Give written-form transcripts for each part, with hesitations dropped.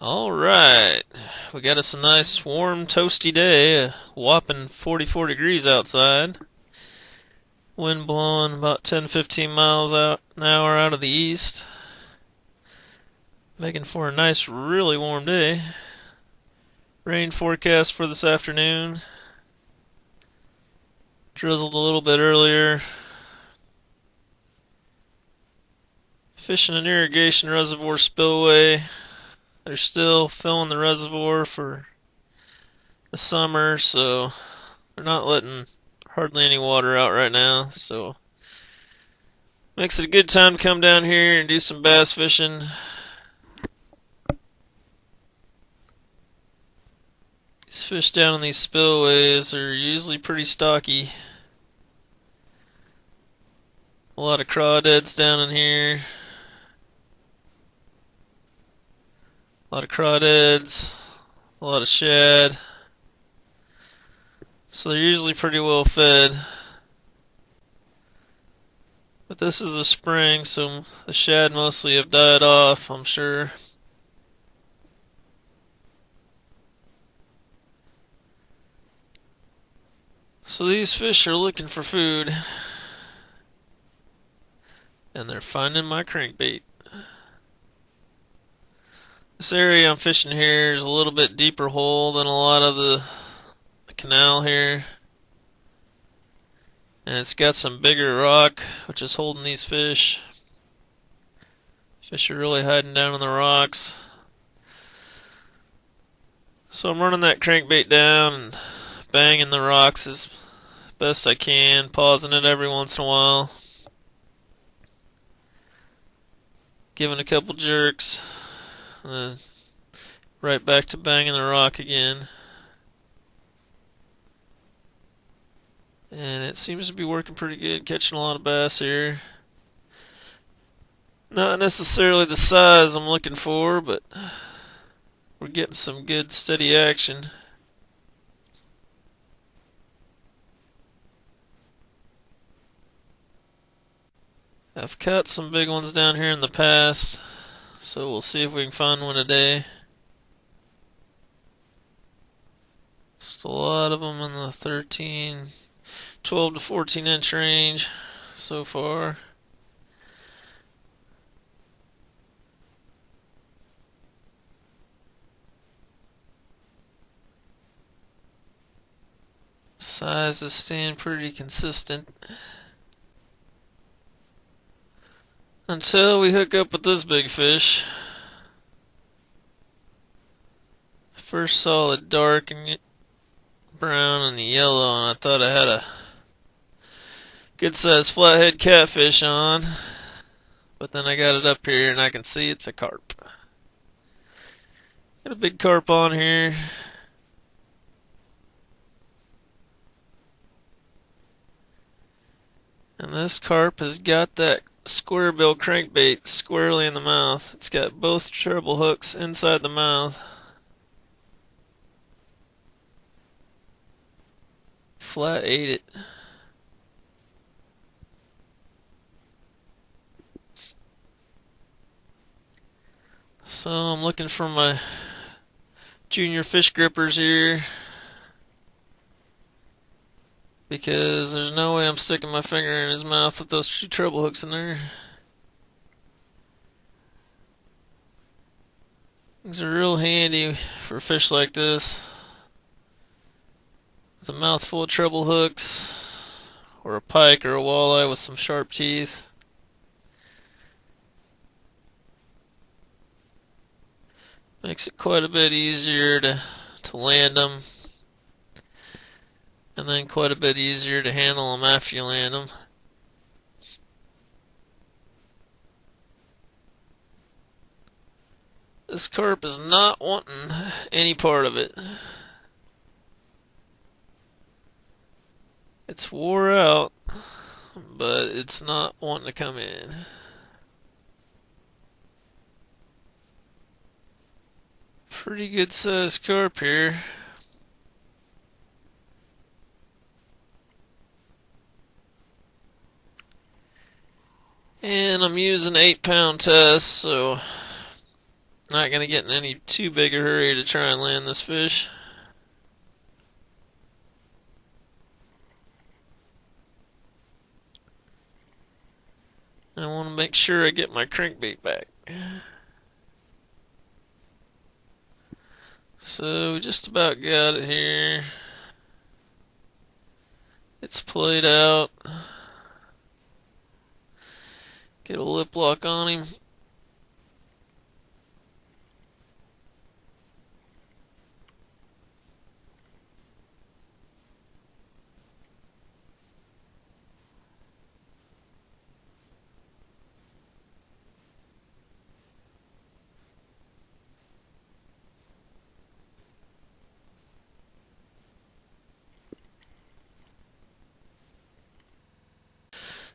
Alright, we got us a nice warm toasty day, a whopping 44 degrees outside. Wind blowing about 10-15 miles an hour out of the east. Making for a nice really warm day. Rain forecast for this afternoon. Drizzled a little bit earlier. Fishing an irrigation reservoir spillway. They're still filling the reservoir for the summer, so they're not letting hardly any water out right now, so makes it a good time to come down here and do some bass fishing. These fish down in these spillways are usually pretty stocky. A lot of crawdads down in here. A lot of crawdads, a lot of shad. So they're usually pretty well fed. But this is a spring, so the shad mostly have died off, I'm sure. So these fish are looking for food. And they're finding my crankbait. This area I'm fishing here is a little bit deeper hole than a lot of the canal here. And it's got some bigger rock, which is holding these fish. Fish are really hiding down in the rocks. So I'm running that crankbait down and banging the rocks as best I can, pausing it every once in a while. Giving a couple jerks. And then right back to banging the rock again. And it seems to be working pretty good, catching a lot of bass here. Not necessarily the size I'm looking for, but we're getting some good steady action. I've caught some big ones down here in the past, so we'll see if we can find one today. Just a lot of them in the 12 to 14 inch range so far. Size is staying pretty consistent. Until we hook up with this big fish. First saw the dark and brown and the yellow, and I thought I had a good sized flathead catfish on. But then I got it up here and I can see it's a carp. Got a big carp on here. And this carp has got that square bill crankbait squarely in the mouth. It's got both treble hooks inside the mouth. Flat ate it. So I'm looking for my junior fish grippers here, because there's no way I'm sticking my finger in his mouth with those two treble hooks in there. These are real handy for fish like this. With a mouth full of treble hooks, or a pike or a walleye with some sharp teeth. Makes it quite a bit easier to land them. And then quite a bit easier to handle them after you land them. This carp is not wanting any part of it. It's wore out, but it's not wanting to come in. Pretty good sized carp here. And I'm using 8-pound tests, so Not gonna get in any too big a hurry to try and land this fish. I want to make sure I get my crankbait back. So we just about got it here. It's played out. Get a lip lock on him.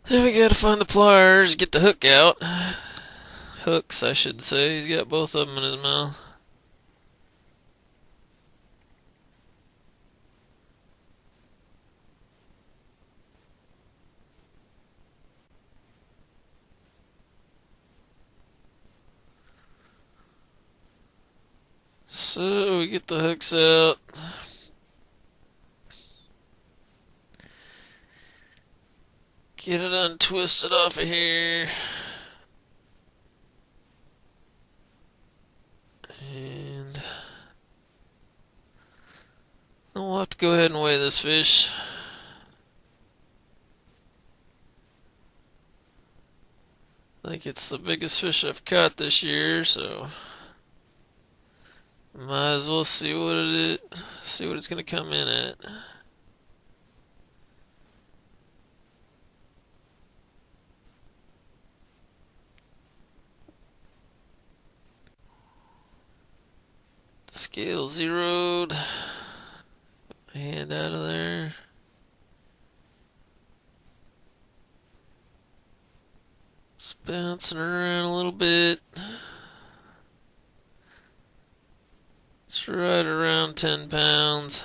Then we gotta find the pliers, get the hook out. Hooks, I should say. He's got both of them in his mouth. So we get the hooks out. Get it untwisted off of here. And then we'll have to go ahead and weigh this fish. I think it's the biggest fish I've caught this year, so might as well see what it's gonna come in at. Scale zeroed. Hand out of there. It's bouncing around a little bit. It's right around 10 pounds.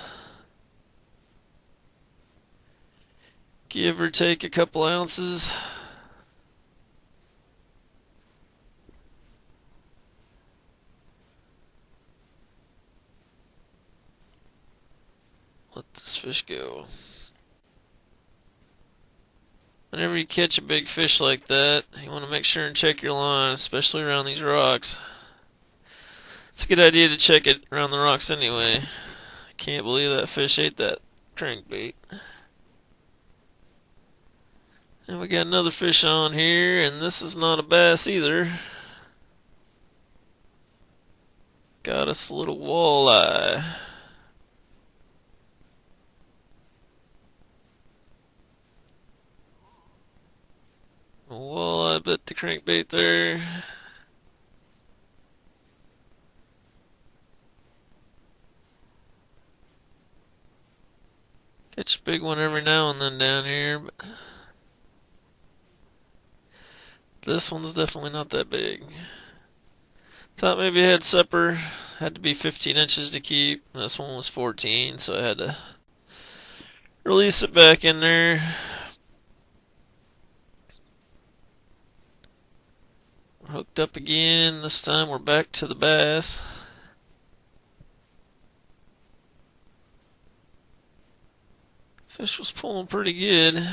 Give or take a couple ounces. Let this fish go. Whenever you catch a big fish like that, you want to make sure and check your line, especially around these rocks. It's a good idea to check it around the rocks anyway. I can't believe that fish ate that crankbait. And we got another fish on here, and this is not a bass either. Got us a little walleye. Walleye bit the crankbait there. Catch a big one every now and then down here, but this one's definitely not that big. Thought maybe I had supper. Had to be 15 inches to keep. This one was 14, so I had to release it back in there. Hooked up again. This time we're back to the bass. Fish was pulling pretty good.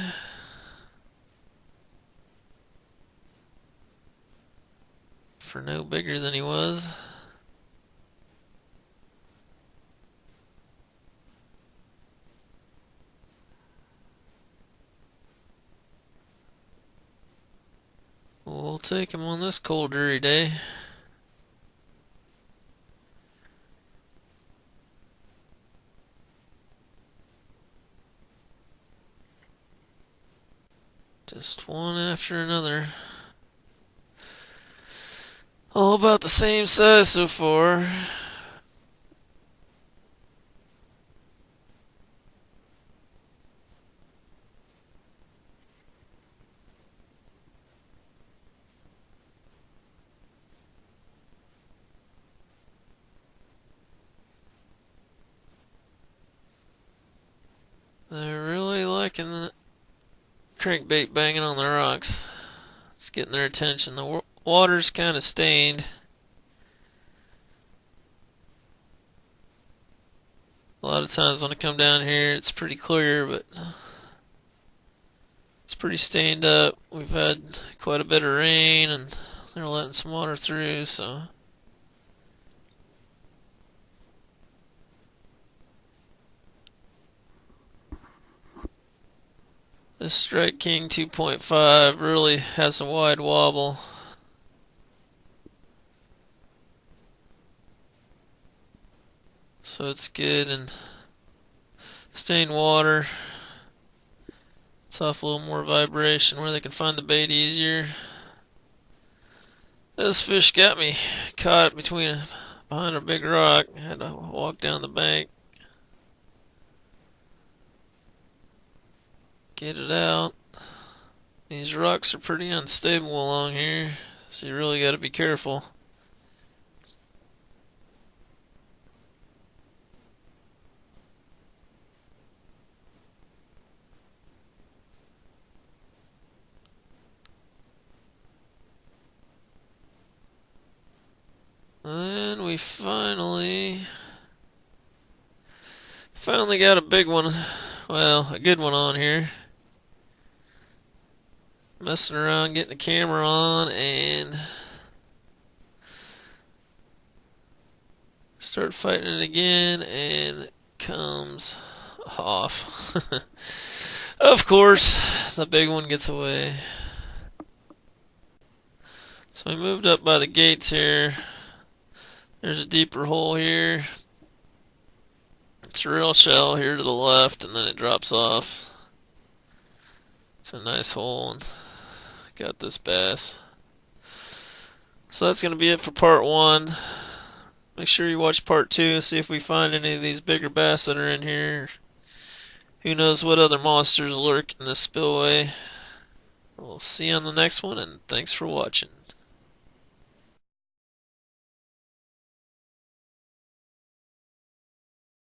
For no bigger than he was. We'll take him on this cold, dreary day. Just one after another. All about the same size so far. They're really liking the crankbait banging on the rocks. It's getting their attention. The water's kind of stained. A lot of times when I come down here, it's pretty clear, but it's pretty stained up. We've had quite a bit of rain, and they're letting some water through, so. This Strike King 2.5 really has a wide wobble. So it's good, and stained water. It's off a little more vibration where they can find the bait easier. This fish got me caught behind a big rock. I had to walk down the bank, get it out. These rocks are pretty unstable along here, so you really got to be careful. And we finally got a big one, well, a good one on here. Messing around, getting the camera on, and start fighting it again, and it comes off. Of course, the big one gets away. So we moved up by the gates here. There's a deeper hole here. It's a real shell here to the left, and then it drops off. It's a nice hole, and got this bass. So that's going to be it for part 1. Make sure you watch part 2, see if we find any of these bigger bass that are in here. Who knows what other monsters lurk in this spillway. We'll see you on the next one, and thanks for watching.